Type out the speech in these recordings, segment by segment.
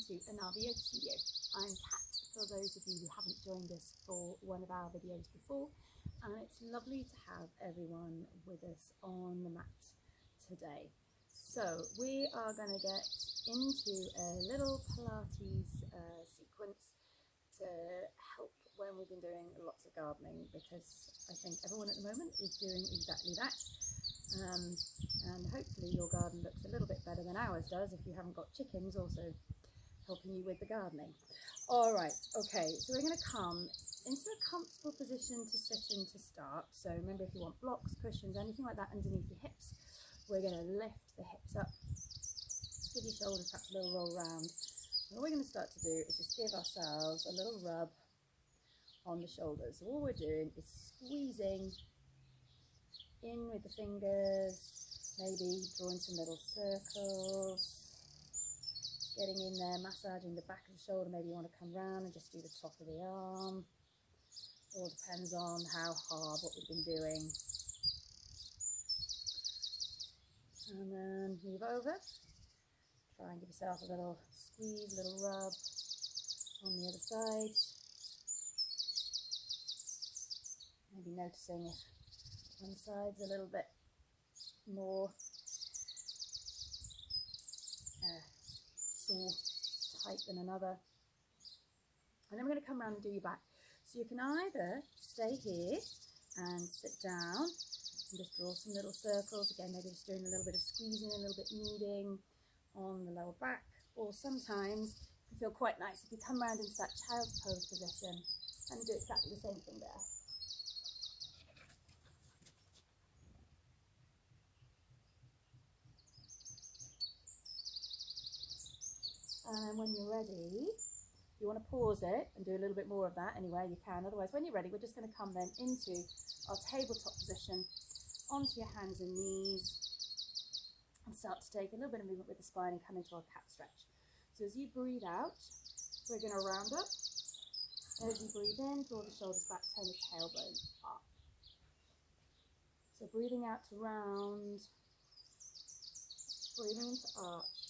to another video. I'm Kat, for those of you who haven't joined us for one of our videos before, and it's lovely to have everyone with us on the mat today. So we are going to get into a little Pilates sequence to help when we've been doing lots of gardening, because I think everyone at the moment is doing exactly that. And hopefully your garden looks a little bit better than ours does if you haven't got chickens also helping you with the gardening. All right, okay, so we're going to come into a comfortable position to sit in to start. So remember, if you want blocks, cushions, anything like that underneath your hips, we're going to lift the hips up. Just give your shoulders perhaps a little roll round. And what we're going to start to do is just give ourselves a little rub on the shoulders. So all we're doing is squeezing in with the fingers, maybe drawing some little circles, getting in there, massaging the back of the shoulder. Maybe you want to come round and just do the top of the arm. All depends on how hard, what we've been doing. And then move over. Try and give yourself a little squeeze, a little rub on the other side. Maybe noticing if one side's a little bit more sore, tight than another. And then we're going to come around and do your back. So you can either stay here and sit down and just draw some little circles. Again, maybe just doing a little bit of squeezing, a little bit kneading on the lower back. Or sometimes it can feel quite nice if you come around into that child's pose position and do exactly the same thing there. And then when you're ready, if you want to pause it and do a little bit more of that anywhere, you can. Otherwise, when you're ready, we're just going to come then into our tabletop position, onto your hands and knees, and start to take a little bit of movement with the spine and come into our cat stretch. So as you breathe out, we're going to round up. As you breathe in, draw the shoulders back, turn the tailbone up. So breathing out to round, breathing into arch.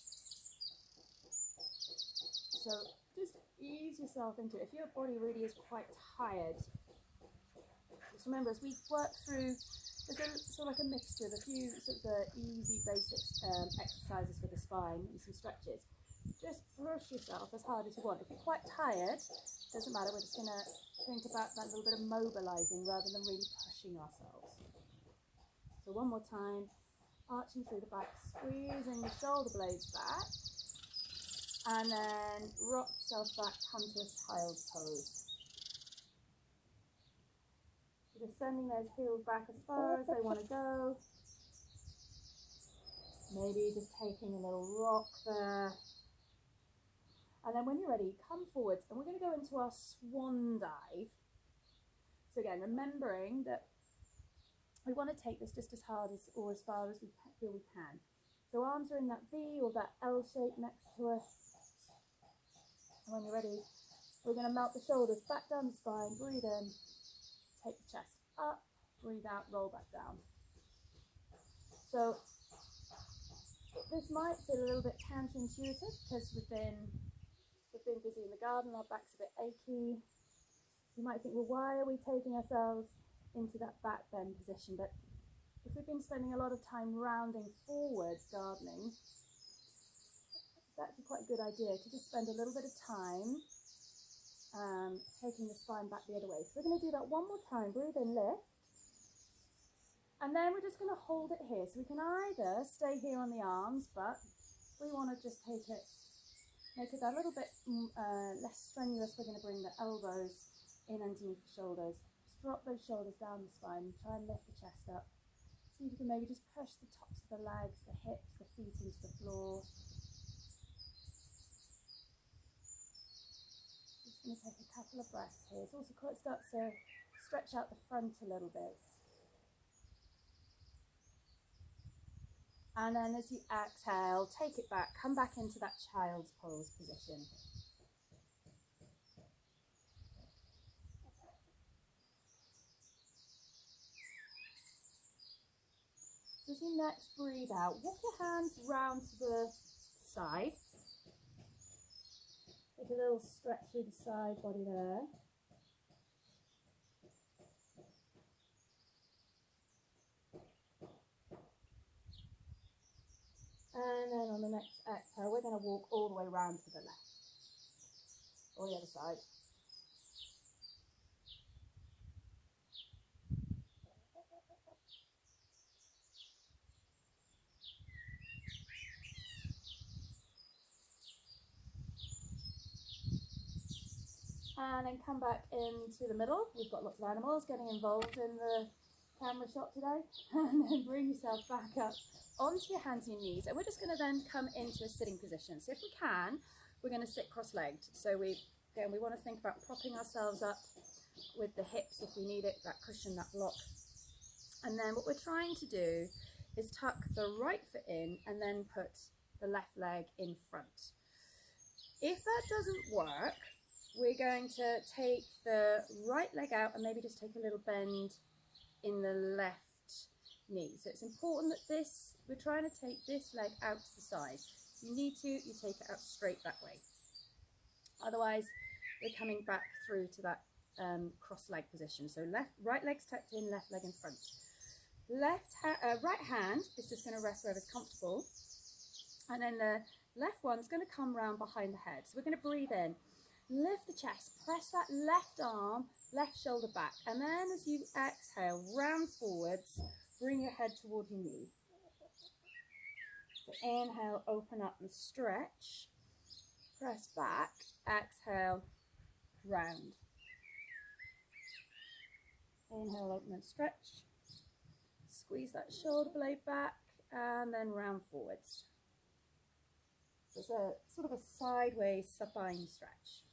So just ease yourself into it. If your body really is quite tired, just remember, as we work through, there's a sort of like a mixture of a few sort of the easy basic exercises for the spine and some stretches. Just push yourself as hard as you want. If you're quite tired, doesn't matter, we're just going to think about that little bit of mobilizing rather than really pushing ourselves. So one more time, arching through the back, squeezing the shoulder blades back, and then rock yourself back, come to a child's pose. So just sending those heels back as far as they want to go. Maybe just taking a little rock there. And then when you're ready, come forwards, and we're going to go into our swan dive. So again, remembering that we want to take this just as hard as or as far as we feel we can. So arms are in that V or that L shape next to us. And when you're ready, we're going to melt the shoulders back down the spine, breathe in, take the chest up, breathe out, roll back down. So this might feel a little bit counterintuitive because we've been busy in the garden, our back's a bit achy. You might think, well, why are we taking ourselves into that back bend position? But if we've been spending a lot of time rounding forwards gardening, it's actually quite a good idea to just spend a little bit of time taking the spine back the other way. So we're going to do that one more time. Breathe in, lift. And then we're just going to hold it here. So we can either stay here on the arms, but we want to just make it a little bit less strenuous. We're going to bring the elbows in underneath the shoulders. Just drop those shoulders down the spine and try and lift the chest up. See if you can maybe just push the tops of the legs, the hips, the feet into the floor. Just going to take a couple of breaths here. It also starts to stretch out the front a little bit. And then as you exhale, take it back, come back into that child's pose position. So as you next breathe out, walk your hands round to the side. Take a little stretch through the side body there. And then on the next exhale, we're going to walk all the way around to the left, or the other side. And then come back into the middle. We've got lots of animals getting involved in the camera shot today. And then bring yourself back up onto your hands and your knees. And we're just going to then come into a sitting position. So if we can, we're going to sit cross-legged. So we want to think about propping ourselves up with the hips if we need it, that cushion, that block. And then what we're trying to do is tuck the right foot in and then put the left leg in front. If that doesn't work, we're going to take the right leg out and maybe just take a little bend in the left knee. So it's important that we're trying to take this leg out to the side. If you need to, you take it out straight that way. Otherwise, we're coming back through to that cross leg position. So right leg's tucked in, left leg in front. Right hand is just going to rest wherever's comfortable. And then the left one's going to come round behind the head. So we're going to breathe in. Lift the chest, press that left arm, left shoulder back. And then as you exhale, round forwards, bring your head towards your knee. So inhale, open up and stretch. Press back, exhale, round. Inhale, open and stretch. Squeeze that shoulder blade back and then round forwards. So it's a sort of a sideways supine stretch.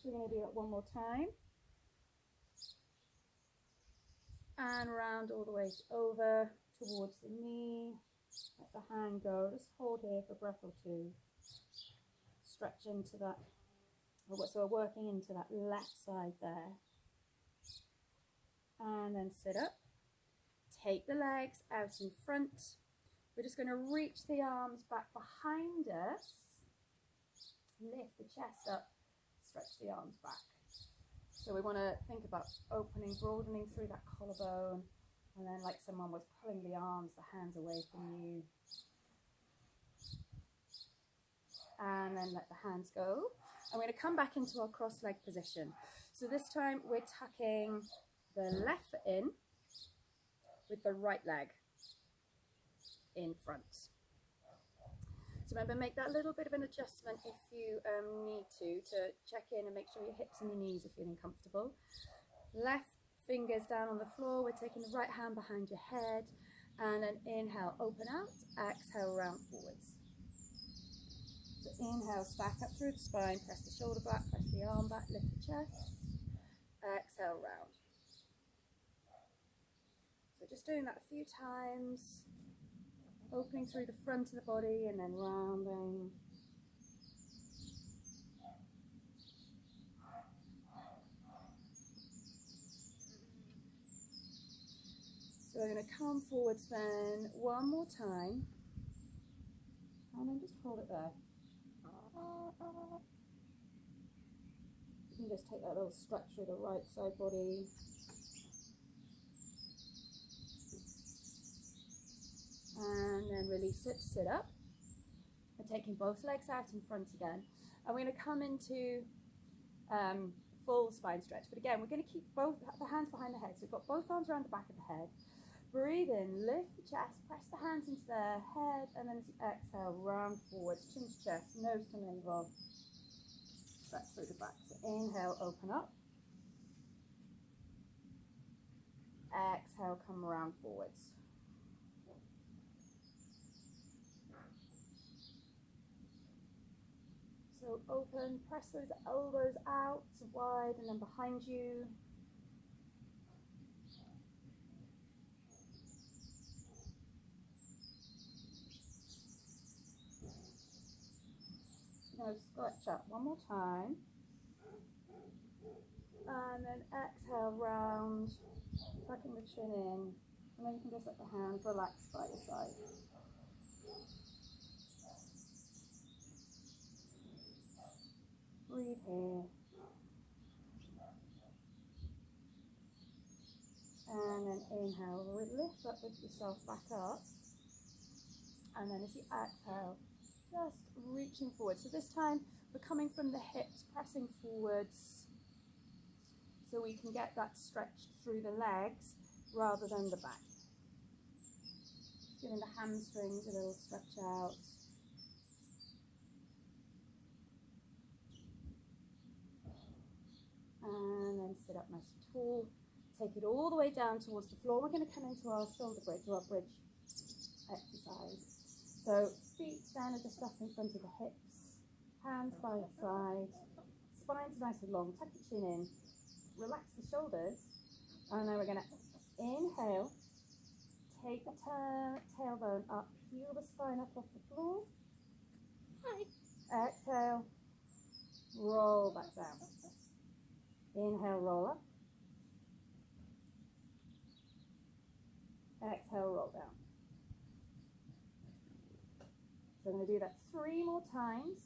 We're going to do it one more time. And round all the way over towards the knee. Let the hand go. Just hold here for a breath or two. Stretch into that. So we're working into that left side there. And then sit up. Take the legs out in front. We're just going to reach the arms back behind us. Lift the chest up. Stretch the arms back. So we want to think about opening, broadening through that collarbone, and then like someone was pulling the arms, the hands away from you. And then let the hands go. And we're going to come back into our cross-leg position. So this time we're tucking the left foot in with the right leg in front. So remember, make that little bit of an adjustment if you need to check in and make sure your hips and your knees are feeling comfortable. Left fingers down on the floor. We're taking the right hand behind your head. And then inhale, open out. Exhale, round forwards. So inhale, stack up through the spine. Press the shoulder back, press the arm back, lift the chest. Exhale, round. So just doing that a few times. Opening through the front of the body and then rounding. So we're going to come forwards then one more time. And then just hold it there. You can just take that little stretch through the right side body. And then release it, sit up. We're taking both legs out in front again. And we're going to come into full spine stretch. But again, we're going to keep both the hands behind the head. So we've got both arms around the back of the head. Breathe in, lift the chest, press the hands into the head, and then as you exhale, round forwards, chin to chest, nose to navel. Stretch through the back. So inhale, open up. Exhale, come around forwards. So open, press those elbows out wide and then behind you. Now stretch up one more time. And then exhale, round, tucking the chin in. And then you can just let the hands relax by your side. Breathe here. And then inhale, lift up, lift yourself back up. And then as you exhale, just reaching forward. So this time we're coming from the hips, pressing forwards, so we can get that stretch through the legs rather than the back. Giving the hamstrings a little stretch out. And then sit up nice and tall. Take it all the way down towards the floor. We're going to come into our shoulder bridge or our bridge exercise. So feet down just up in front of the hips, hands by your side, spine's nice and long, tuck your chin in, relax the shoulders, and then we're going to inhale, take the tailbone up, peel the spine up off the floor. Exhale, roll back down. Inhale, roll up. Exhale, roll down. So I'm going to do that 3 more times.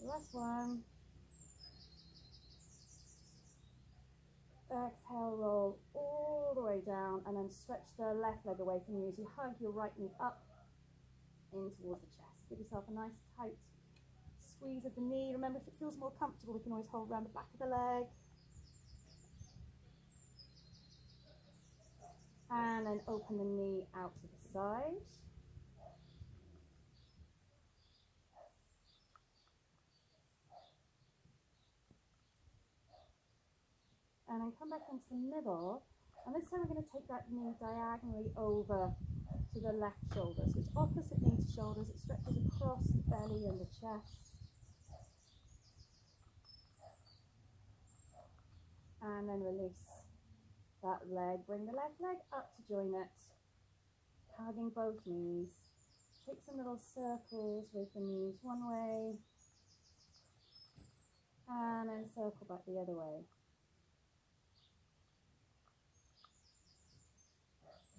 Last one. Exhale, roll all the way down, and then stretch the left leg away from you as you hug your right knee up in towards the chest. Give yourself a nice tight squeeze of the knee. Remember, if it feels more comfortable, we can always hold around the back of the leg. And then open the knee out to the side. And then come back into the middle. And this time we're going to take that knee diagonally over to the left shoulder. So it's opposite knee to shoulders. It stretches across the belly and the chest. And then release that leg. Bring the left leg up to join it. Hugging both knees. Take some little circles with the knees one way. And then circle back the other way.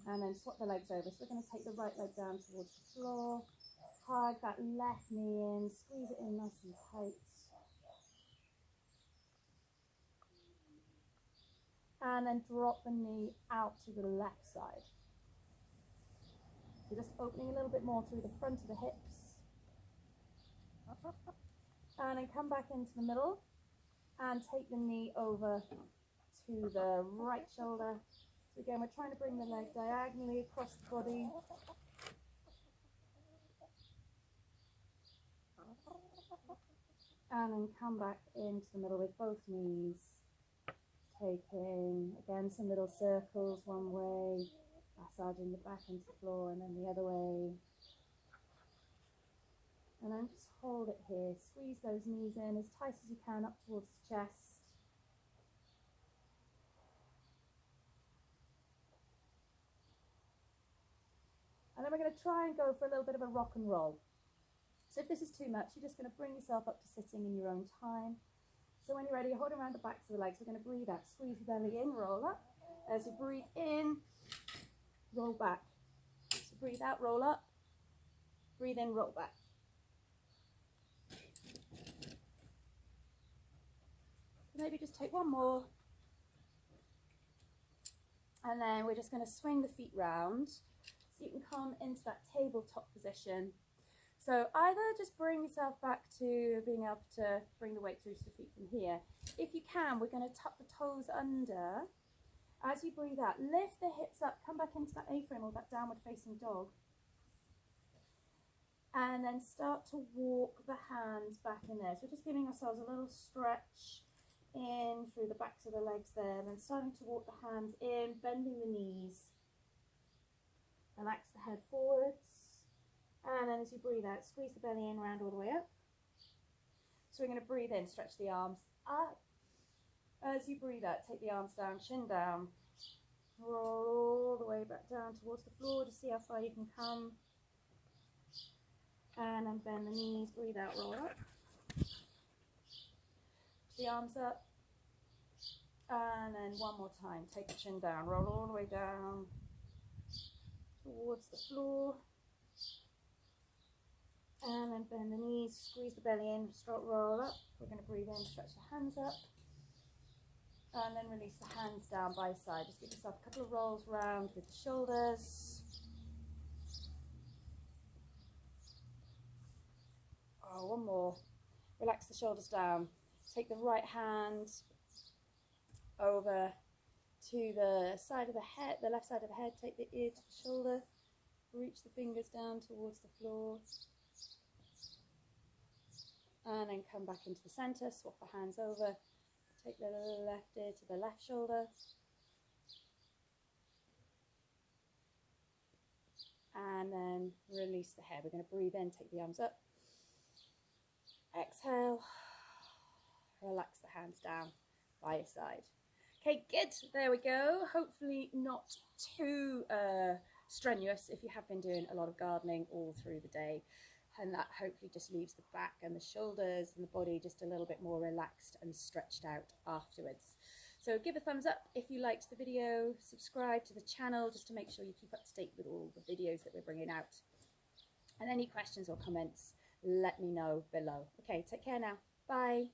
And then swap the legs over. So we're going to take the right leg down towards the floor. Hug that left knee in. Squeeze it in nice and tight. And then drop the knee out to the left side. So just opening a little bit more through the front of the hips. And then come back into the middle. And take the knee over to the right shoulder. So again, we're trying to bring the leg diagonally across the body. And then come back into the middle with both knees. Taking, again, some little circles one way. Massaging the back into the floor and then the other way. And then just hold it here. Squeeze those knees in as tight as you can up towards the chest. And then we're going to try and go for a little bit of a rock and roll. So if this is too much, you're just going to bring yourself up to sitting in your own time. So when you're ready, hold around the backs of the legs. We're going to breathe out, squeeze the belly in, roll up. As you breathe in, roll back. So breathe out, roll up. Breathe in, roll back. Maybe just take one more. And then we're just going to swing the feet round. So you can come into that tabletop position. So either just bring yourself back to being able to bring the weight through to the feet from here. If you can, we're going to tuck the toes under. As you breathe out, lift the hips up, come back into that A-frame or that downward facing dog. And then start to walk the hands back in there. So we're just giving ourselves a little stretch in through the backs of the legs there. And then starting to walk the hands in, bending the knees. Relax the head forwards. And then as you breathe out, squeeze the belly in, round all the way up. So we're going to breathe in, stretch the arms up. As you breathe out, take the arms down, chin down. Roll all the way back down towards the floor to see how far you can come. And then bend the knees, breathe out, roll up. The arms up. And then one more time, take the chin down, roll all the way down towards the floor. And then bend the knees, squeeze the belly in, start roll up. We're going to breathe in, stretch the hands up. And then release the hands down by side. Just give yourself a couple of rolls round with the shoulders. Oh, one more. Relax the shoulders down. Take the right hand over to the side of the head, the left side of the head. Take the ear to the shoulder. Reach the fingers down towards the floor. And then come back into the center. Swap the hands over. Take the left ear to the left shoulder. And then release the head. We're going to breathe in, take the arms up. Exhale. Relax the hands down by your side. Okay, good. There we go. Hopefully not too strenuous if you have been doing a lot of gardening all through the day. And that hopefully just leaves the back and the shoulders and the body just a little bit more relaxed and stretched out afterwards. So give a thumbs up if you liked the video, subscribe to the channel just to make sure you keep up to date with all the videos that we're bringing out. And any questions or comments, let me know below. Okay, take care now. Bye.